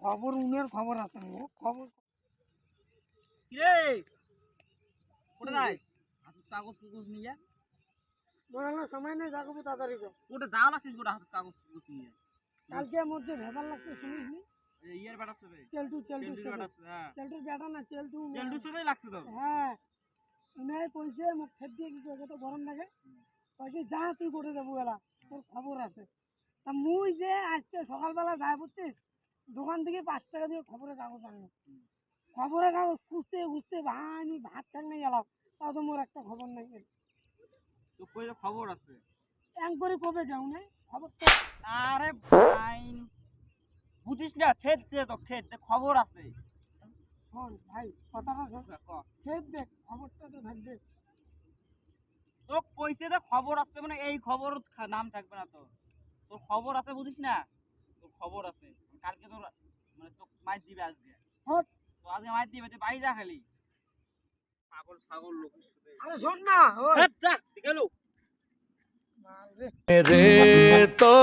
খবর উনের খবর আছে না খবর কিরে কোটা নাই হাতের কাগজ কুগজ নিয়ে বলার সময় নেই যাবো তাড়াতাড়ি কর কোটা যাও লাগছিস কোটা হাতের কাগজ কুগজ নিয়ে কালকে মধ্যে ভেজাল লাগছে শুনিস নি ইয়ার বেটা সাথে চেলটু বেটা হ্যাঁ চেলটুর বেটা না চেলটু সাথেই লাগছে তো হ্যাঁ উনাই কইছে মুখ খেত দিয়ে কি করে তো গরম লাগে কইছে যা তুই করে যাবো গেলা তোর খবর আছে তা মুই যে আজকে সকালবেলা যাই বুঝছিস দোকান থেকে 5 টাকা দিয়ে খবরের কাগজ আনলো খবরের কাগজ খুঁজতে খুঁজতে ভাই আমি ভাত খাই নাই গেলাম তাও তো মোর একটা খবর নাই তো কইলে খবর আছে এম করে কবে যাও না খবর তো আরে ভাই বুঝিস না খেত দে তো খেত দে খবর আছে শোন ভাই কথাটা শোন ক খেত দেখ খবরটা তো থাকবে তো কইছে তো খবর আছে মানে এই খবর নাম থাকবে না তো তোর খবর আছে বুঝিস না তোর খবর আছে কালকে তোর মানে তো মাইর দিবে আজকে হট তো আজকে মাইর দিবে তুই বাড়ি যা খালি পাগল ছাগল লোকের সাথে আরে শোন না ওই যা গেল মার রে रे तो